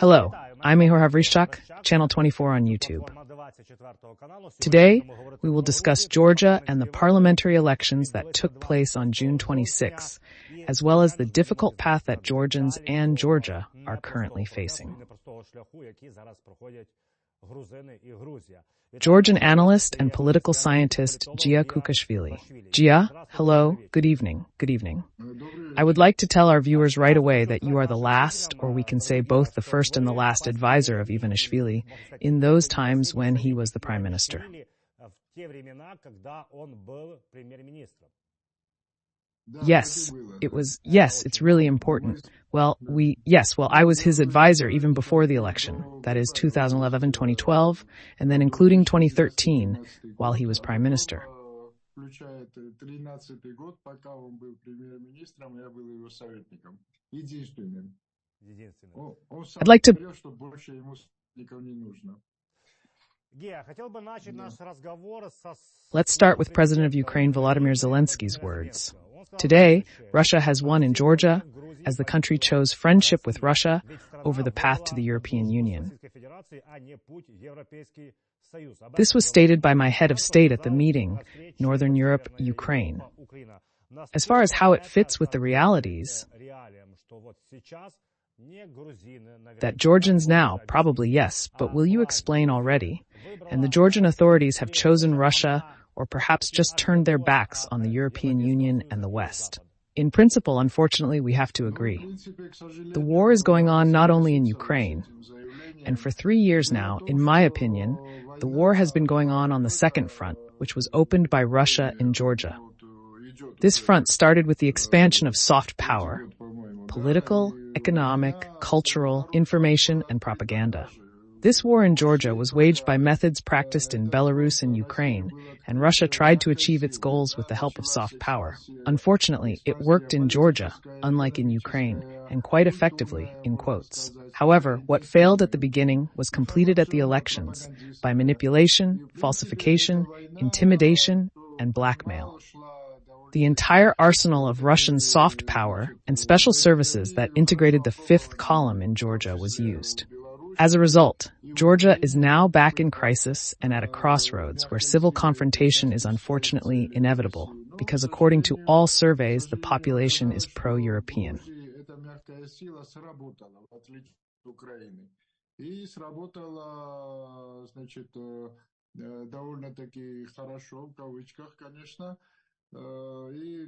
Hello, I'm Ihor Havryshchak, Channel 24 on YouTube. Today, we will discuss Georgia and the parliamentary elections that took place on June 26, as well as the difficult path that Georgians and Georgia are currently facing. Georgian analyst and political scientist Gia Khukhashvili. Gia, hello, good evening. Good evening. I would like to tell our viewers right away that you are the last, or we can say both the first and the last advisor of Ivanishvili in those times when he was the prime minister. Yes, it's really important. I was his advisor even before the election, that is 2011, 2012, and then including 2013, while he was prime minister. I'd like to... Let's start with President of Ukraine Volodymyr Zelenskyy's words. Today, Russia has won in Georgia, as the country chose friendship with Russia over the path to the European Union. This was stated by my head of state at the meeting, Northern Europe, Ukraine. As far as how it fits with the realities, that Georgians now, probably yes, but will you explain already? And the Georgian authorities have chosen Russia, or perhaps just turned their backs on the European Union and the West. In principle, unfortunately, we have to agree. The war is going on not only in Ukraine, and for 3 years now, in my opinion, the war has been going on the second front, which was opened by Russia in Georgia. This front started with the expansion of soft power, political, economic, cultural, information, and propaganda. This war in Georgia was waged by methods practiced in Belarus and Ukraine, and Russia tried to achieve its goals with the help of soft power. Unfortunately, it worked in Georgia, unlike in Ukraine, and quite effectively, in quotes. However, what failed at the beginning was completed at the elections by manipulation, falsification, intimidation, and blackmail. The entire arsenal of Russian soft power and special services that integrated the fifth column in Georgia was used. As a result, Georgia is now back in crisis and at a crossroads where civil confrontation is unfortunately inevitable, because according to all surveys, the population is pro-European.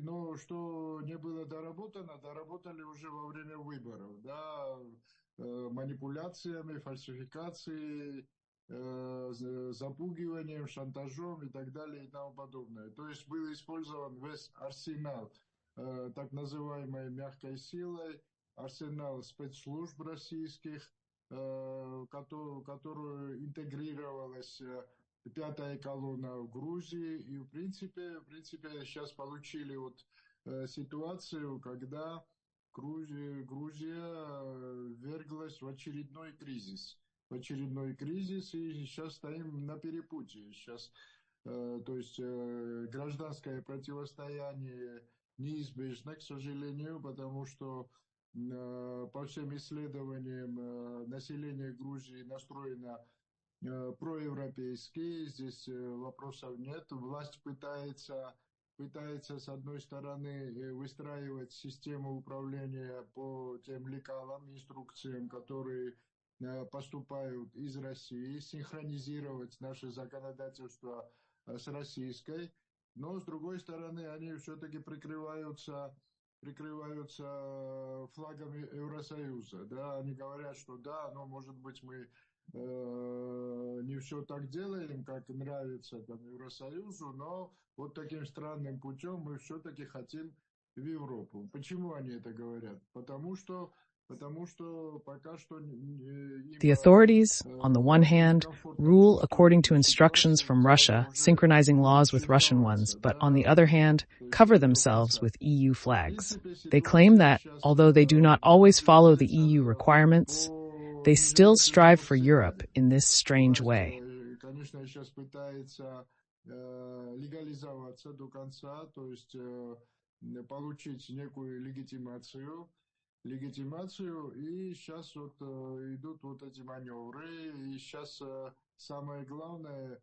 Но что не было доработано, доработали уже во время выборов, да, манипуляциями, фальсификацией, запугиванием, шантажом и так далее и тому подобное. То есть был использован весь арсенал так называемой мягкой силой, арсенал спецслужб российских, которую интегрировалась пятая колонна в Грузии, и в принципе сейчас получили ситуацию, когда Грузия вверглась в очередной кризис, и сейчас стоим на перепутье. Сейчас, то есть гражданское противостояние неизбежно, к сожалению, потому что по всем исследованиям население Грузии настроено проевропейский, здесь вопросов нет. Власть пытается с одной стороны выстраивать систему управления по тем лекалам, инструкциям, которые поступают из России, синхронизировать наше законодательство с российской, но с другой стороны они все-таки прикрываются флагами Евросоюза, да, они говорят, что да, но может быть мы не все так делаем, как нравится там Евросоюзу, но вот таким странным путем мы все-таки хотим в Европу. Почему они это говорят? Потому что пока что... The authorities, on the one hand, rule according to instructions from Russia, synchronizing laws with Russian ones, but on the other hand, cover themselves with EU flags. They claim that, although they do not always follow the EU requirements, they still strive for Europe in this strange way. Конечно, сейчас пытается легализоваться до конца, то есть получить некую легитимацию. легитимацию, и сейчас вот идут вот эти маневры, и сейчас самое главное,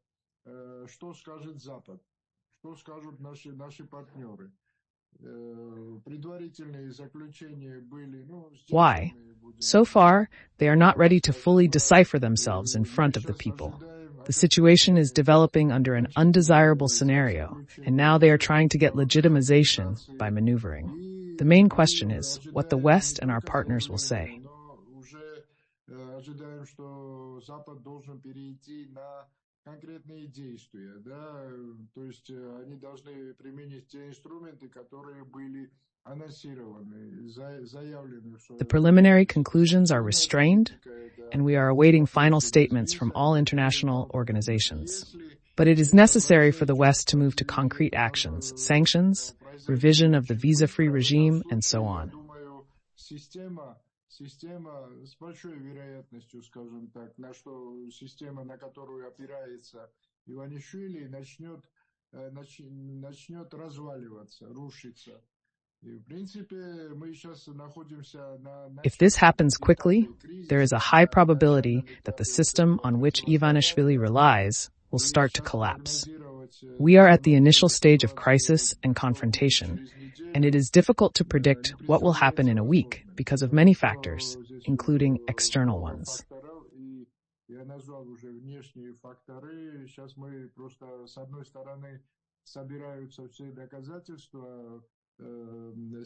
что скажет Запад, что скажут наши партнеры. Предварительные заключения были, Why? сдержанные, будем So far, they are not ready to fully сказать. decipher themselves in front of the Мы сейчас people. ожидаем The situation is developing under an undesirable scenario, and now they are trying to get legitimization by maneuvering. The main question is what the West and our partners will say. Но уже ожидаем, что Запад должен перейти на конкретные действия, да, то есть они должны применить те инструменты, которые были анонсированы, заявлены в The свое preliminary время. conclusions are restrained, and we are awaiting final statements from all international organizations. But it is necessary for the West to move to concrete actions, sanctions, revision of the visa-free regime, and so Я on. думаю, система с большой вероятностью, скажем так, система, на которую опирается Иванишвили, начнет разваливаться, рушиться. И, в принципе, мы сейчас находимся на If this happens quickly, этапе кризиса, there is a high на probability начальном that the этапе system on which Ivanishvili relies will и start to сейчас collapse. прогнозировать We are at the initial экономическую stage of ситуацию crisis and через confrontation, неделю and it is difficult to predict не what will happen in a week представляется because of возможным, many потому factors, что здесь including external много ones. факторов, и я назвал уже внешние факторы. Сейчас мы просто, с одной стороны, собираются все доказательства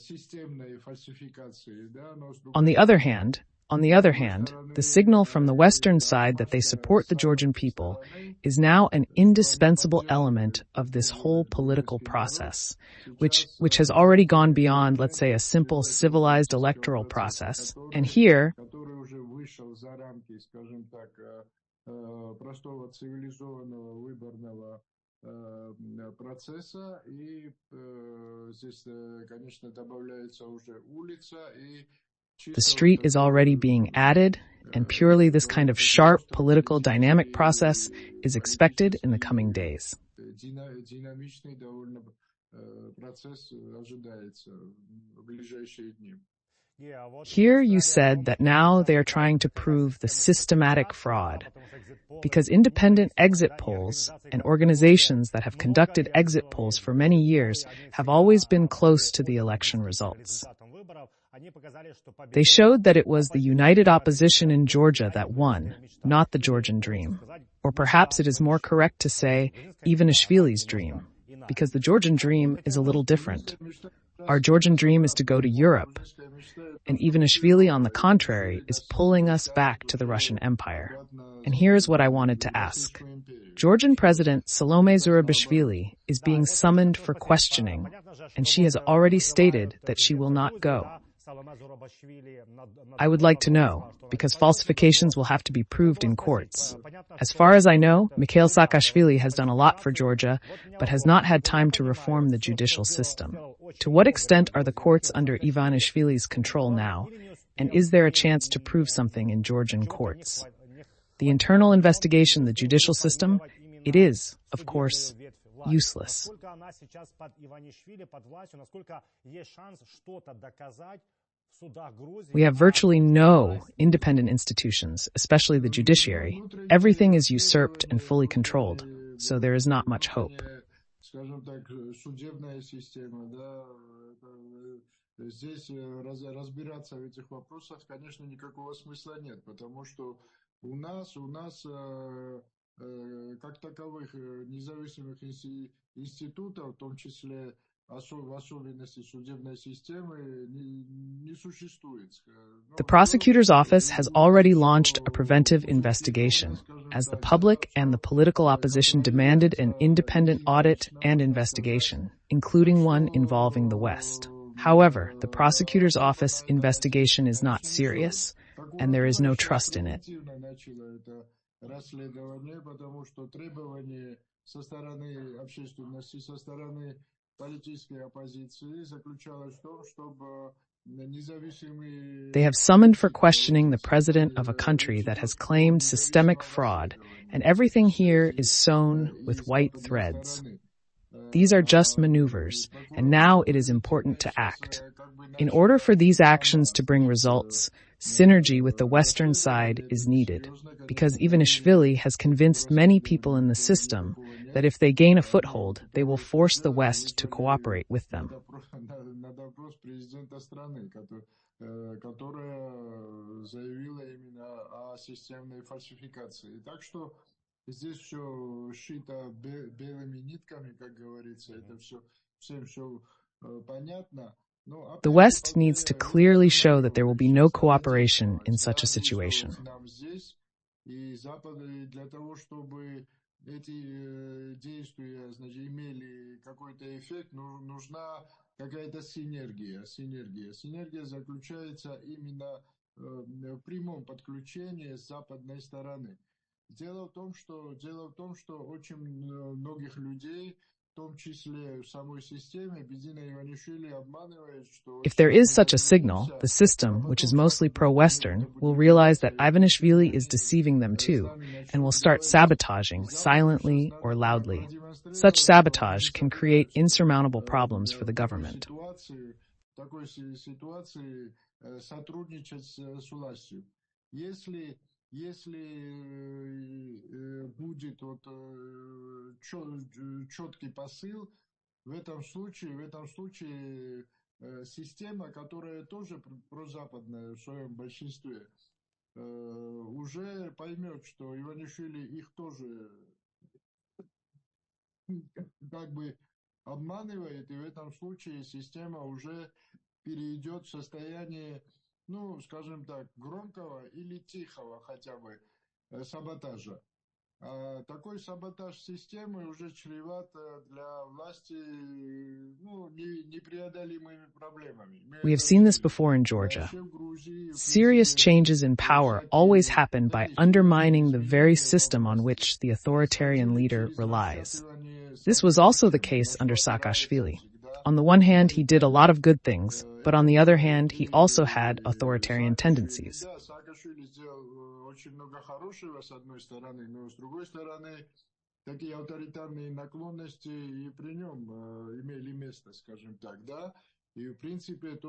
системной фальсификации, да, но с On другой the other стороны, hand, the signal from the Western side that they support the Georgian people is now an indispensable element of this whole political process, which has already gone beyond, let's say, a simple civilized electoral process. And here, который уже вышел за рамки, скажем так, простого цивилизованного выборного процесса, и здесь, конечно, добавляется уже улица и the street is already being added, and purely this kind of sharp political dynamic process is expected in the coming days. динамичный довольно процесс ожидается в ближайшие дни. Here you said that now they are trying to prove the systematic fraud, because independent exit polls and organizations that have conducted exit polls for many years have always been close to the election results. They showed that it was the united opposition in Georgia that won, not the Georgian dream. Or perhaps it is more correct to say Ivanishvili's dream, because the Georgian dream is a little different. Our Georgian dream is to go to Europe, and Ivanishvili, on the contrary, is pulling us back to the Russian Empire. And here's what I wanted to ask. Georgian President Salome Zurabishvili is being summoned for questioning, and she has already stated that she will not go. I would like to know, because falsifications will have to be proved in courts. As far as I know, Mikhail Saakashvili has done a lot for Georgia, but has not had time to reform the judicial system. To what extent are the courts under Ivanishvili's control now, and is there a chance to prove something in Georgian courts? The internal investigation, the judicial system, it is, of course, useless. We have virtually no independent institutions, especially the judiciary. Everything is usurped and fully controlled, so there is not much hope. Скажем так, судебная система, да, здесь разбираться в этих вопросах, конечно, никакого смысла нет, потому что у нас как таковых независимых институтов, в том числе в особенности судебной системы, не существует. The prosecutor's office has already launched a preventive investigation, as the public and the political opposition demanded an independent audit and investigation, including one involving the West. However, the prosecutor's office investigation is not serious, and there is no trust in it. Расследование, потому что требования со стороны общественности, со стороны политической оппозиции заключалось в том, чтобы независимые... They have summoned for questioning the president of a country that has claimed systemic fraud, and everything here is sewn with white threads. These are just maneuvers, and now it is important to act. In order for these actions to bring results, synergy with the Western side is needed, because Ivanishvili has convinced many people in the system that if they gain a foothold, they will force the West to cooperate with them. Которая заявила именно о системной фальсификации. Так что здесь все сшито белыми нитками, как говорится, это всем все понятно. The West needs to clearly show that there will be no cooperation in such a situation. И Запад для того, чтобы эти действия, значит, имели какой-то эффект, нужна какая-то синергия. Синергия заключается именно в прямом подключении с западной стороны. Дело в том, что очень многих людей, в том числе в самой системе, Бедина Иванишвили обманывает, что... If there is such a signal, the system, which is mostly pro-Western, will realize that Ivanishvili is deceiving them too, and will start sabotaging, silently or loudly. Such sabotage can create insurmountable problems for the government. В такой ситуации сотрудничать с властью. Если будет четкий посыл, в этом случае система, которая тоже прозападная в своем большинстве, уже поймет, что Иванишвили их тоже как бы обманывает, и в этом случае система уже перейдет в состояние, ну, скажем так, громкого или тихого хотя бы саботажа. Такой саботаж системы уже чреват для власти непреодолимыми проблемами. We have seen this before in Georgia. Serious changes in power always happen by undermining the very system on which the authoritarian leader relies. This was also the case under Saakashvili. On the one hand, he did a lot of good things, but on the other hand, he also had authoritarian tendencies. Очень много хорошего, с одной стороны, но с другой стороны, такие авторитарные наклонности и при нем имели место, скажем так, да? The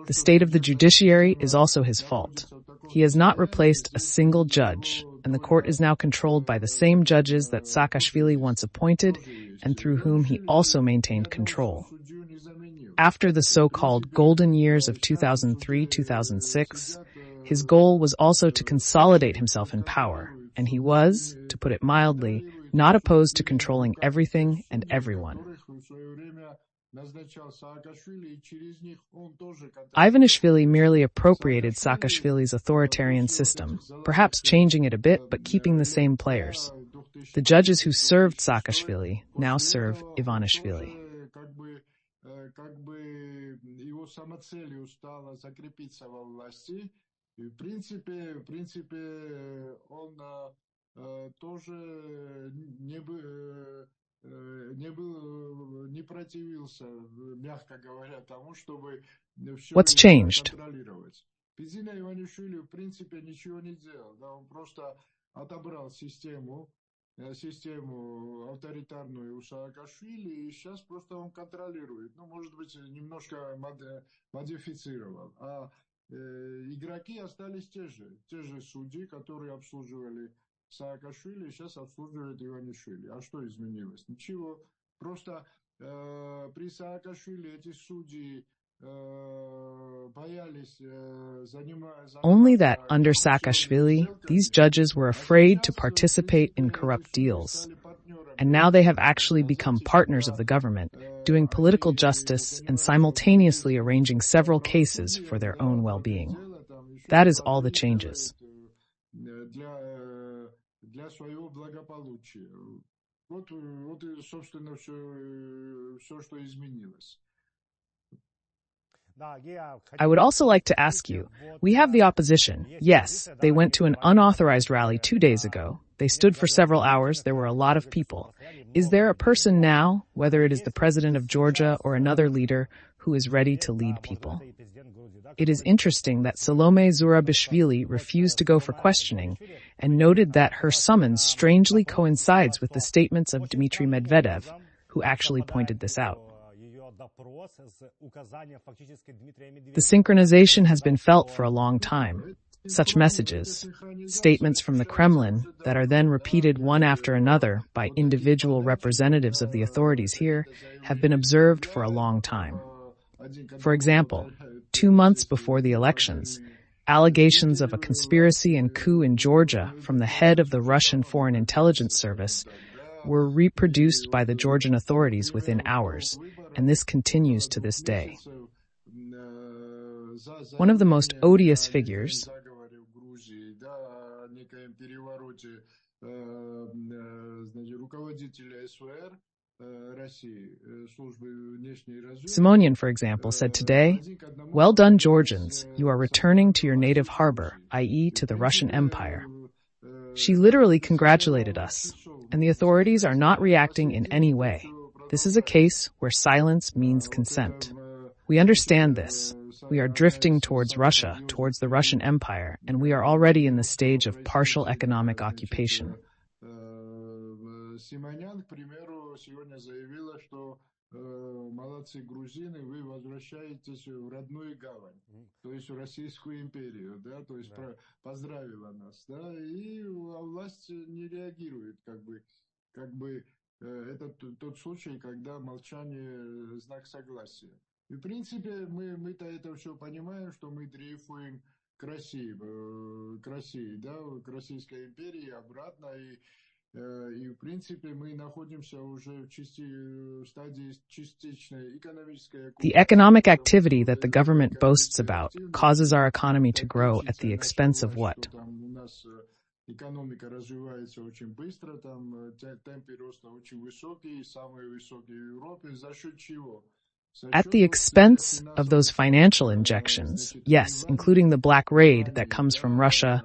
state of the judiciary is also his fault. He has not replaced a single judge, and the court is now controlled by the same judges that Saakashvili once appointed and through whom he also maintained control. After the so-called golden years of 2003-2006, his goal was also to consolidate himself in power, and he was, to put it mildly, not opposed to controlling everything and everyone. Ivanishvili merely appropriated Saakashvili's authoritarian system, perhaps changing it a bit but keeping the same players. The judges who served Saakashvili now serve Ivanishvili. В принципе, он тоже не противился, мягко говоря, тому, чтобы все What's changed? контролировать. Бедина Иванишвили, в принципе, ничего не делал. Да, он просто отобрал систему авторитарную у Саакашвили, и сейчас просто он контролирует. Ну, может быть, немножко модифицировал. Игроки остались те же судьи, которые обслуживали Саакашвили, сейчас обслуживают Иванишвили. А что изменилось? Ничего. Просто при Саакашвили эти судьи боялись заниматься... Only that under Saakashvili, these judges were afraid to participate in corrupt deals. And now they have actually become partners of the government, doing political justice and simultaneously arranging several cases for their own well-being. That is all the changes. Для своего благополучия. Вот и, собственно, все, что изменилось. I would also like to ask you, we have the opposition. Yes, they went to an unauthorized rally 2 days ago. They stood for several hours. There were a lot of people. Is there a person now, whether it is the president of Georgia or another leader, who is ready to lead people? It is interesting that Salome Zurabishvili refused to go for questioning and noted that her summons strangely coincides with the statements of Dmitry Medvedev, who actually pointed this out. The synchronization has been felt for a long time. Such messages, statements from the Kremlin that are then repeated one after another by individual representatives of the authorities here, have been observed for a long time. For example, 2 months before the elections, allegations of a conspiracy and coup in Georgia from the head of the Russian Foreign Intelligence Service were reproduced by the Georgian authorities within hours, and this continues to this day. One of the most odious figures, Simonian, for example, said today, "Well done, Georgians, you are returning to your native harbor, i.e. to the Russian Empire." She literally congratulated us, and the authorities are not reacting in any way. This is a case where silence means consent. We understand this. We are drifting towards Russia, towards the Russian Empire, and we are already in the stage of partial economic occupation. Симонян, к примеру, сегодня заявила, что молодцы грузины, вы возвращаетесь в родную гавань, то есть в Российскую империю, да, то есть поздравила нас, да, и власть не реагирует, как бы это тот случай, когда молчание знак согласия. И в принципе мы-то это все понимаем, что мы дрейфуем к России, да, к Российской империи обратно и в принципе мы находимся уже в стадии частичной экономической. The economic activity that the government boasts about causes our economy to grow at the expense of what? У нас экономика развивается очень быстро, там темпы роста очень высокие, самые высокие в Европе. За счет чего? At the expense of those financial injections, yes, including the black raid that comes from Russia,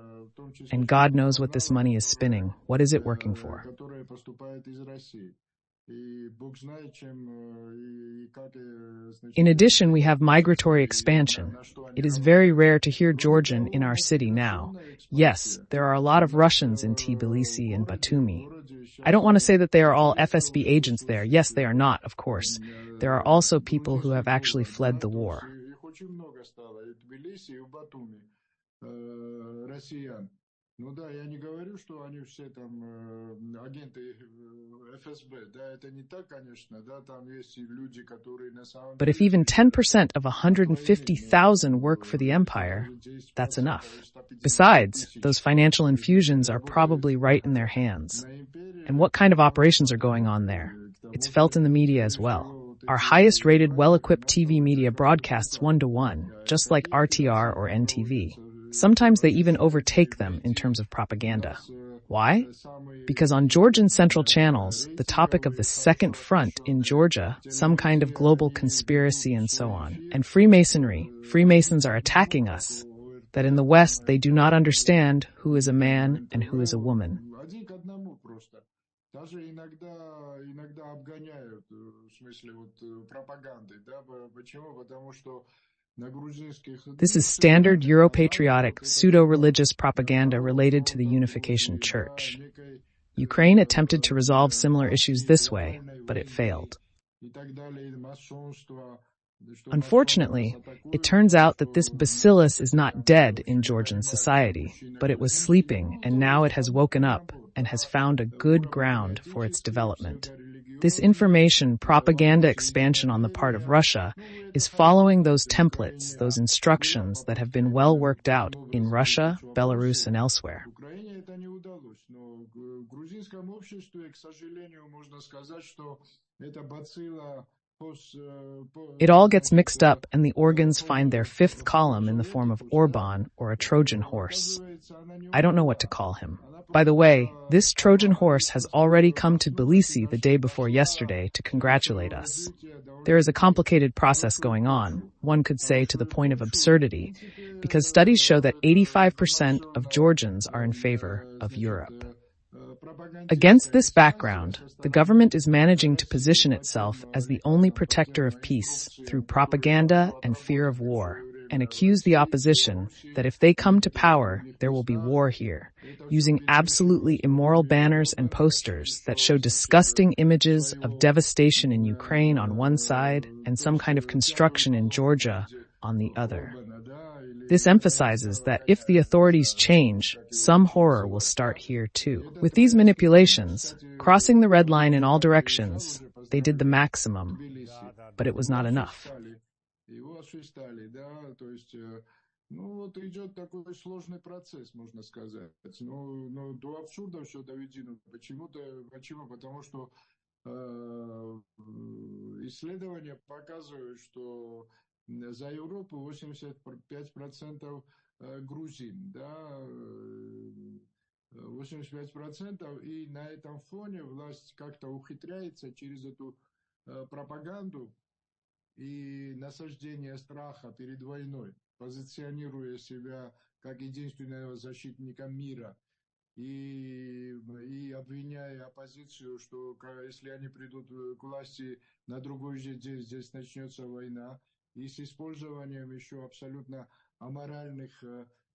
and God knows what this money is spinning. What is it working for? In addition, we have migratory expansion. It is very rare to hear Georgian in our city now. Yes, there are a lot of Russians in Tbilisi and Batumi. I don't want to say that they are all FSB agents there. Yes, they are not, of course. There are also people who have actually fled the war. Ну да, я не говорю, что они все там агенты ФСБ, да, это не так, конечно, да, там есть и люди, которые на самом деле... But if even 10% of 150,000 work for the empire, that's enough. Besides, those financial infusions are probably right in their hands. And what kind of operations are going on there? It's felt in the media as well. Our highest rated, well-equipped TV media broadcasts 1-to-1, just like RTR or NTV. Sometimes they even overtake them in terms of propaganda. Why? Because on Georgian central channels, the topic of the Second Front in Georgia, some kind of global conspiracy and so on, and Freemasonry, Freemasons are attacking us, that in the West they do not understand who is a man and who is a woman. Даже иногда обгоняют, в смысле вот пропаганды, да, почему? Потому что This is standard Euro-patriotic, pseudo-religious propaganda related to the Unification Church. Ukraine attempted to resolve similar issues this way, but it failed. Unfortunately, it turns out that this bacillus is not dead in Georgian society, but it was sleeping, and now it has woken up and has found a good ground for its development. This information propaganda expansion on the part of Russia is following those templates, those instructions that have been well worked out in Russia, Belarus, and elsewhere. It all gets mixed up and the organs find their fifth column in the form of Orban or a Trojan horse. I don't know what to call him. By the way, this Trojan horse has already come to Tbilisi the day before yesterday to congratulate us. There is a complicated process going on, one could say to the point of absurdity, because studies show that 85% of Georgians are in favor of Europe. Against this background, the government is managing to position itself as the only protector of peace through propaganda and fear of war. and accuse the opposition that if they come to power, there will be war here, using absolutely immoral banners and posters that show disgusting images of devastation in Ukraine on one side and some kind of construction in Georgia on the other. This emphasizes that if the authorities change, some horror will start here too. With these manipulations, crossing the red line in all directions, they did the maximum, but it was not enough. Его осуществляли, да, то есть, ну вот идет такой сложный процесс, можно сказать. Но до абсурда все доведено. Почему? Потому что исследования показывают, что за Европу 85% грузин, да, 85%, и на этом фоне власть как-то ухитряется через эту пропаганду и насаждение страха перед войной, позиционируя себя как единственного защитника мира и обвиняя оппозицию, что если они придут к власти на другой же день, здесь начнется война, и с использованием еще абсолютно аморальных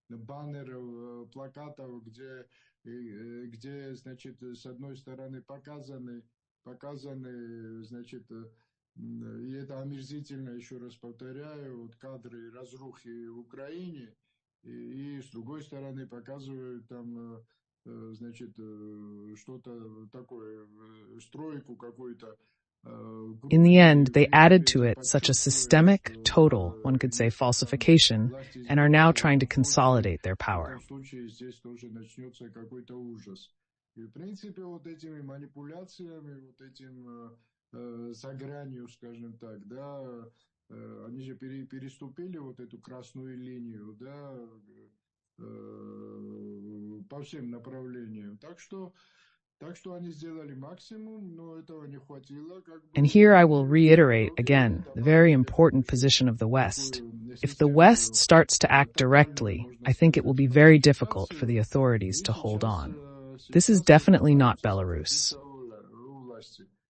баннеров, плакатов, где, значит, с одной стороны показаны, значит, и это омерзительно, еще раз повторяю, вот кадры разрухи в Украине, и с другой стороны показывают там, значит, что-то такое, стройку какую-то. In the end, they added to it such a systemic, total, one could say, falsification, and are now trying to consolidate their power. В случае здесь тоже начнется какой-то ужас. И, в принципе, вот этими манипуляциями, вот этим за гранью, скажем так, да, они же переступили вот эту красную линию, да, по всем направлениям. Так что они сделали максимум, но этого не хватило. And here I will reiterate again the very important position of the West. If the West starts to act directly, I think it will be very difficult for the authorities to hold on. This is definitely not Belarus.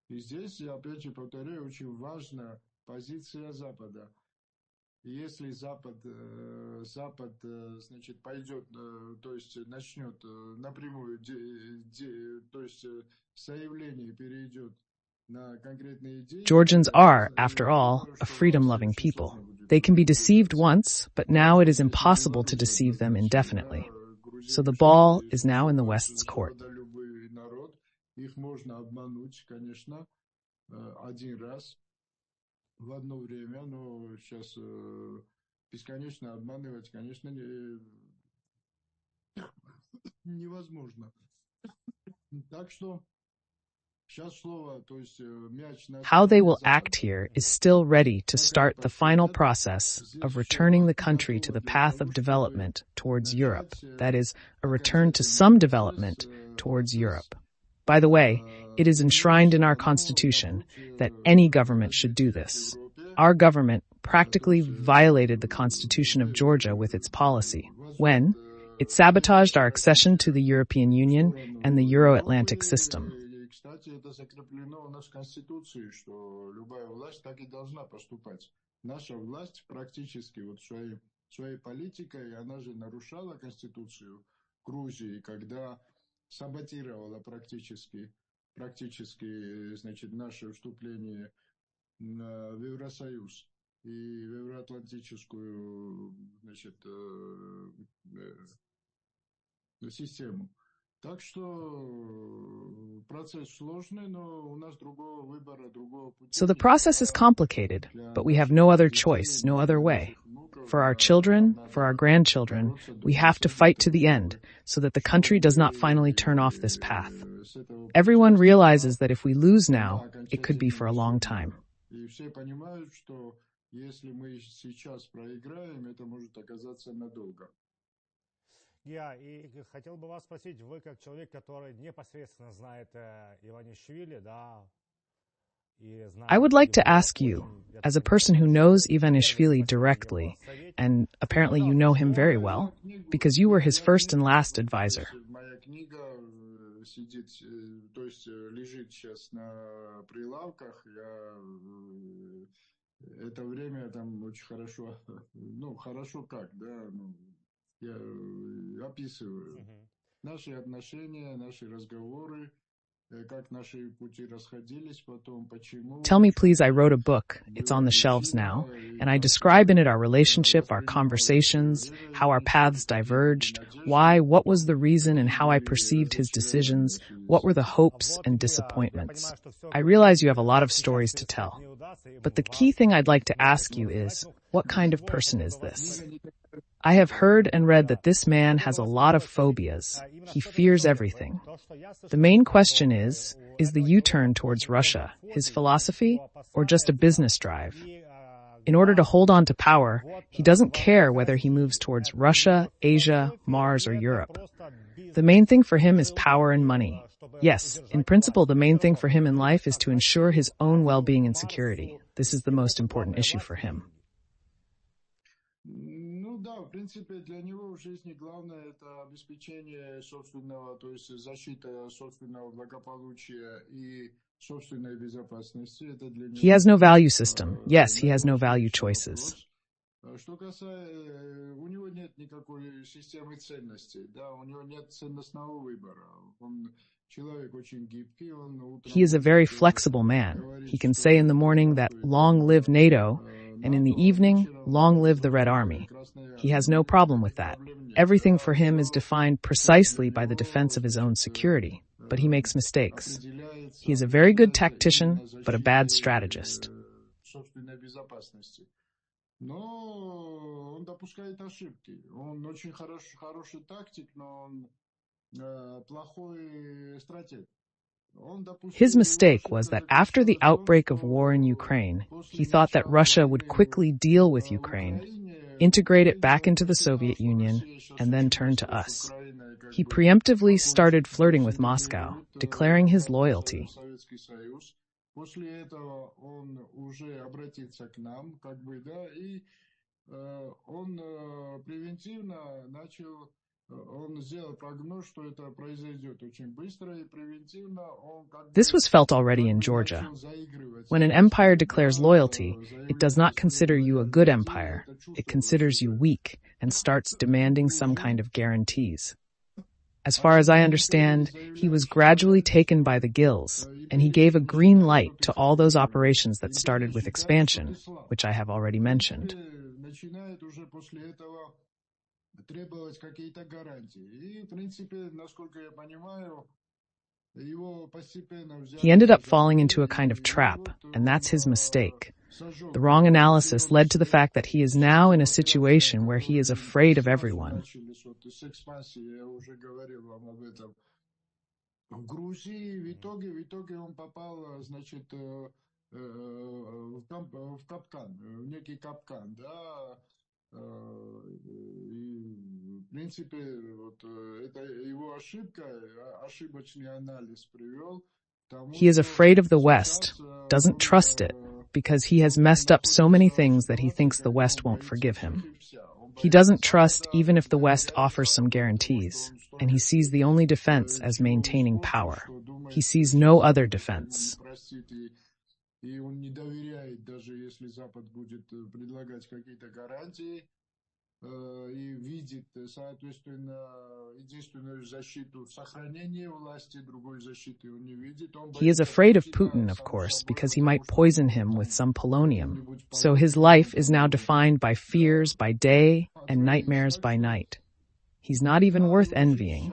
И здесь, я опять же повторяю, очень важна позиция Запада. Если Запад, значит, пойдет, то есть начнет напрямую, то есть заявление перейдет на конкретные действия. Georgians are, after all, a freedom-loving people. They can be deceived once, but now it is impossible to deceive them indefinitely. So the ball is now in the West's court. Их можно обмануть, конечно, один раз в одно время, но сейчас бесконечно обманывать, конечно, невозможно. Так что сейчас слово, то есть мяч на... How they will act here is still ready to start the final process of returning the country to the path of development towards Europe. That is, a return to some development towards Europe. By the way, it is enshrined in our constitution that any government should do this. Our government practically violated the constitution of Georgia with its policy when it sabotaged our accession to the European Union and the Euro-Atlantic system. Кстати, это закреплено у нас в Конституции, что любая власть так и должна поступать. Наша власть практически вот своей политикой, она же нарушала Конституцию Грузии, когда саботировала практически, значит, наше вступление в Евросоюз и в евроатлантическую, значит, систему. Так что процесс сложный, но у нас другого выбора, другого пути. So the process is complicated, but we have no other choice, no other way. For our children, for our grandchildren, we have to fight to the end so that the country does not finally turn off this path. Everyone realizes that if we lose now, it could be for a long time. И все понимают, что если мы сейчас проиграем, это может оказаться надолго. Я и хотел бы вас спросить, вы как человек, который непосредственно знает Иванишвили, да, I would like to ask you, as a person who knows Ivanishvili directly, and apparently you know him very well, because you were his first and last advisor. Моя книга сидит, то есть лежит сейчас на прилавках. это время там очень хорошо, ну, хорошо как, да, ну, я описываю наши отношения, наши разговоры, как наши пути расходились потом, Tell почему, me, please, I wrote a book. It's on была the shelves now, причина и and I как describe in it our relationship, our воспринимала conversations, how our paths какие diverged, надежды, why, what was the reason, and какие how I были perceived his разочарования decisions, наши what were the есть. hopes Вот, and я disappointments. понимаю, что все I говорить realize you have a lot of сейчас stories to пересказать tell. не удастся, и But the вас key thing I'd like to много ask чего you рассказать. is, Ну, what kind of двое person хотел is бы вас this? спросить. I have heard and read Да. that this man Хотел has бы a вас lot of спросить, phobias. именно He что это за fears человек? everything. То, что я The слышал, main что question у is the этого человека U-turn towards очень много Russia his фобий, philosophy его or just a опасается, business drive? и In order to главное, hold on to power, вот he doesn't care вопрос whether he России. moves towards Это Russia, его Asia, философия, Mars, or или это Europe. просто The бизнес main thing for him is желудь, power and money. чтобы Yes, in удержать principle, власть? the Это main thing первый for вопрос. him in life is Как to ensure his Россию, own Азию, well-being and Марс, security. This is the most Европу, important главная issue власть for и him. деньги. Ну да, в принципе, для него в жизни главное это обеспечение собственного, то есть защита собственного благополучия и собственной безопасности. Это для He has него no value system. Yes, he has no value наиважнейший choices. вопрос. Что касается, у него нет никакой системы ценностей, да, у него нет ценностного выбора. Он человек очень гибкий, он утром He is a very может flexible man. говорить, He can что say in the это morning так, that что это long live NATO, and in the НАТО, а evening, вечером long live the Red здравствуй, Army. Красная He has Армия. no problem with Никаких that. проблем нет. Everything А for him is все defined для precisely by the него, defense of his own значит, security, but he makes mistakes. определяется, He is a very good определяется tactician, именно but a bad защитой strategist. собственной безопасности. Но он допускает ошибки. Он очень хороший тактик, но он плохой стратег. His mistake was that after the outbreak of war in Ukraine, he thought that Russia would quickly deal with Ukraine, integrate it back into the Soviet Union, and then turn to us. He preemptively started flirting with Moscow, declaring his loyalty. После этого он уже обратится к нам, как бы, да, и он превентивно начал, он сделал прогноз, что это произойдет очень быстро, и превентивно он как бы... This was felt already in Georgia. When an empire declares loyalty, it does not consider you a good empire. It considers you weak and starts demanding some kind of guarantees. As far as I understand, he was gradually taken by the gills, and he gave a green light to all those operations that started with expansion, which I have already mentioned. Требовать какие-то гарантии. И, в принципе, насколько я понимаю, его постепенно взяли... He ended up falling into a kind of trap, and that's his mistake. The wrong analysis led to the fact that he is now in a situation where he is afraid of everyone. В Грузии в итоге он попал, значит, в капкан, в некий капкан, да. И, в принципе, вот это его ошибка, ошибочный анализ привел к тому, He is afraid of the West, doesn't trust it, because he has messed up so many things that he thinks the West won't forgive him. He doesn't trust even if the West offers some guarantees, and he sees the only defense as maintaining power. He sees no other defense. И он не доверяет, даже если Запад будет предлагать какие-то гарантии, и видит, соответственно, единственную защиту сохранения власти, другой защиты он не видит. He is afraid of Putin, of course, because he might poison him with some polonium. So his life is now defined by fears by day and nightmares by night. He's not even worth envying.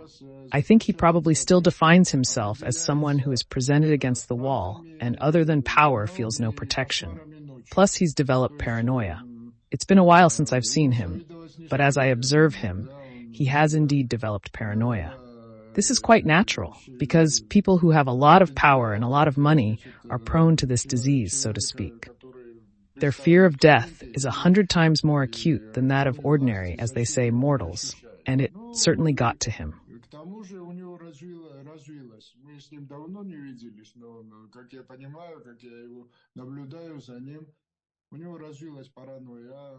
I think he probably still defines himself as someone who is presented against the wall and other than power feels no protection. Plus he's developed paranoia. It's been a while since I've seen him, but as I observe him, he has indeed developed paranoia. This is quite natural, because people who have a lot of power and a lot of money are prone to this disease, so to speak. Their fear of death is 100 times more acute than that of ordinary, as they say, mortals. And it certainly got to him. К тому же у него развилось. Мы с ним давно не виделись, но, как я понимаю, как я его наблюдаю за ним, у него развилась паранойя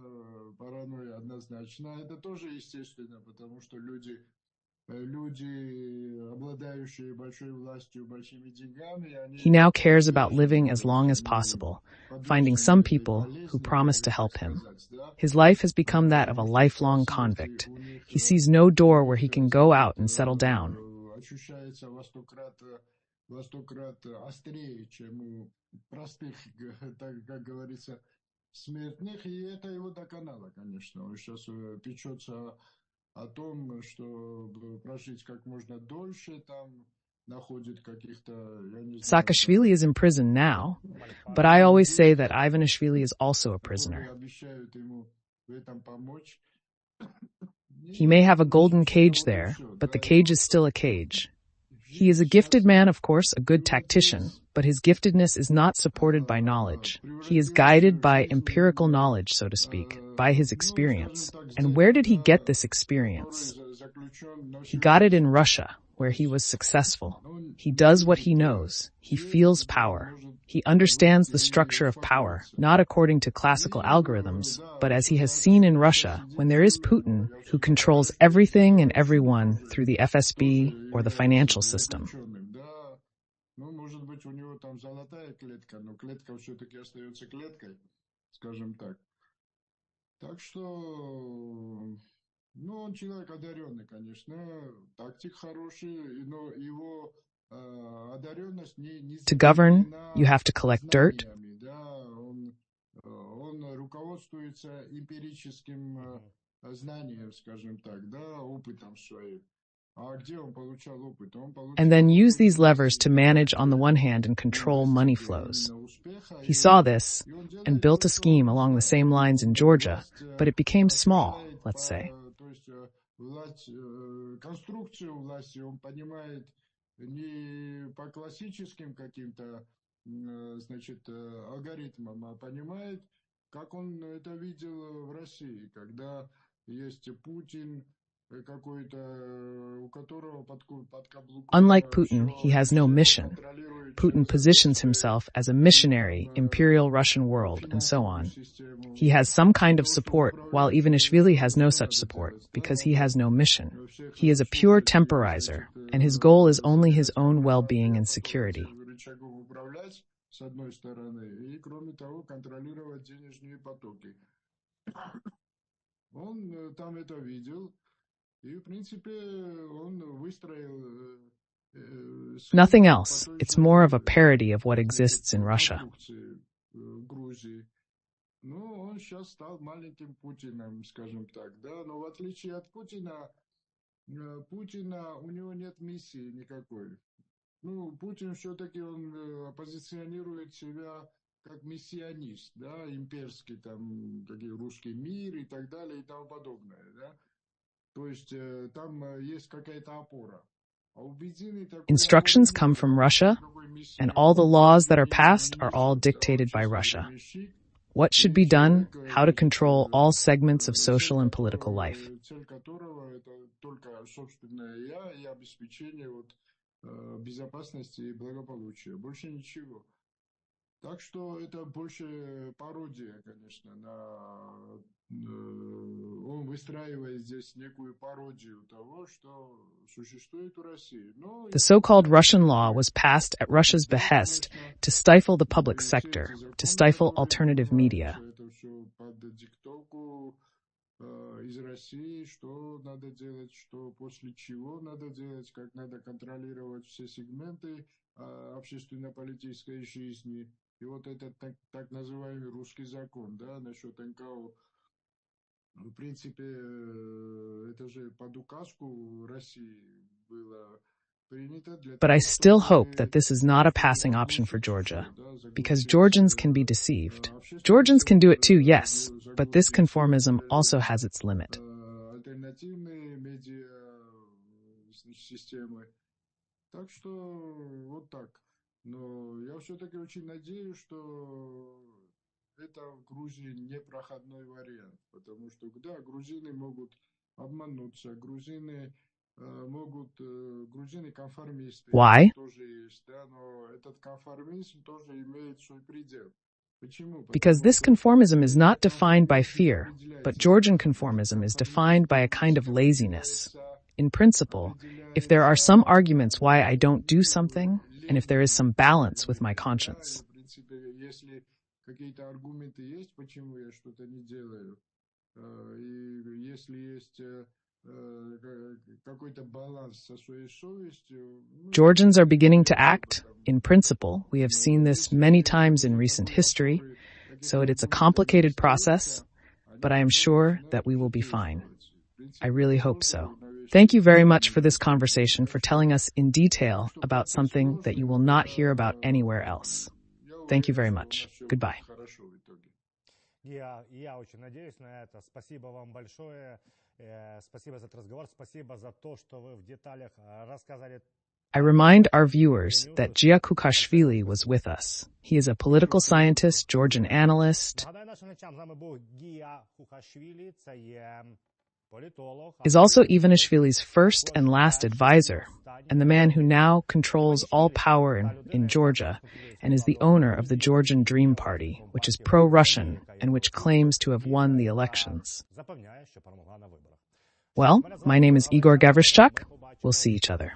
однозначно. Это тоже естественно, потому что люди обладающие большой властью, большими деньгами, He now cares about living as long as possible, finding some people who promise to help him. His life has become that of a lifelong convict. He sees no door where he can go out and settle down. ощущается во 100 крат острее, чем у простых, так, как говорится, смертных, и это его доконало, конечно. Он сейчас печется о том, что прожить как можно дольше, там находит каких-то, я не знаю... Saakashvili is in prison now, but I always say that Ivanishvili is also a prisoner. Обещают ему в этом помочь. He may have a golden cage there, but the cage is still a cage. He is a gifted man, of course, a good tactician, but his giftedness is not supported by knowledge. He is guided by empirical knowledge, so to speak, by his experience. And where did he get this experience? He got it in Russia, where he was successful. He does what he knows. He feels power. He understands the structure of power, not according to classical algorithms, but as he has seen in Russia, when there is Putin, who controls everything and everyone through the FSB or the financial system. Ну, может быть, у него там золотая клетка, но клетка все-таки остается клеткой, скажем так. Так что, ну, он человек одаренный, конечно, тактик хороший, но его одаренность не... To govern, you have to collect dirt. Да, он руководствуется эмпирическим знанием, скажем так, да, опытом своим. And then use these levers to manage on the one hand and control money flows. He saw this and built a scheme along the same lines in Georgia, but it became small, let's say. Конструкцию власти он понимает не по классическим каким-то, значит, алгоритмам, а понимает, как он это видел в России, когда есть Путин, Unlike Putin, he has no mission. Putin positions himself as a missionary, imperial Russian world, and so on. He has some kind of support, while Ivanishvili has no such support, because he has no mission. He is a pure temporizer, and his goal is only his own well-being and security. С одной стороны, и кроме того, контролировать денежные потоки. Он там это видел, и, в принципе, он выстроил... Nothing else. It's more of a parody of what exists in Russia. Грузии. Ну, он сейчас стал маленьким Путиным, скажем так, да, но в отличие от Путина, у него нет миссии никакой. Ну, Путин все-таки он позиционирует себя как мессианист, да, имперский, там, такие русский мир и так далее и тому подобное, да. То есть там есть какая-то опора. Instructions come from Russia, and all the laws that are passed are all dictated by Russia. What should be done, how to control all segments of social and political life. Цель которого это только собственное я и обеспечение безопасности и благополучия. Больше ничего. Так что это больше пародия, конечно, он выстраивает здесь некую пародию того, что существует в России. The so-called Russian law was passed at Russia's behest to stifle the public sector, to stifle alternative media. Это все под диктовку из России, что надо делать, что после чего надо делать, как надо контролировать все сегменты общественно-политической жизни. И вот этот так называемый русский закон, да, насчет НКО, в принципе, это же под указку России было принято для... But I still hope that this is not a passing option for Georgia, because Georgians can be deceived. Georgians can do it too, yes, but this conformism also has its limit. Альтернативные медиа-системы. Так что вот так. Но я все-таки очень надеюсь, что это в Грузии непроходной вариант, потому что, да, грузины могут обмануться, грузины конформисты. Why? Тоже есть, да, но этот конформизм тоже имеет свой предел. Почему? Because this conformism is not defined by fear, but Georgian conformism is defined by a kind of laziness. in principle, if there are some arguments why I don't do something, and if there is some balance with my conscience. Если какие-то аргументы есть, почему я что-то не делаю, и если есть какой-то баланс со своей совестью. Georgians are beginning to act. In principle, we have seen this many times in recent history, so it's a complicated process, but I am sure that we will be fine. I really hope so. Thank you very much for this conversation, for telling us in detail about something that you will not hear about anywhere else. Thank you very much. Goodbye. Я очень надеюсь на это. Спасибо вам большое. Спасибо за этот разговор. Спасибо за то, что вы в деталях рассказали. I remind our viewers that Gia Khukhashvili was with us. He is a political scientist, Georgian analyst, is also Ivanishvili's first and last advisor, and the man who now controls all power in Georgia, and is the owner of the Georgian Dream Party, which is pro-Russian and which claims to have won the elections. Well, my name is Ihor Havryshchak. We'll see each other.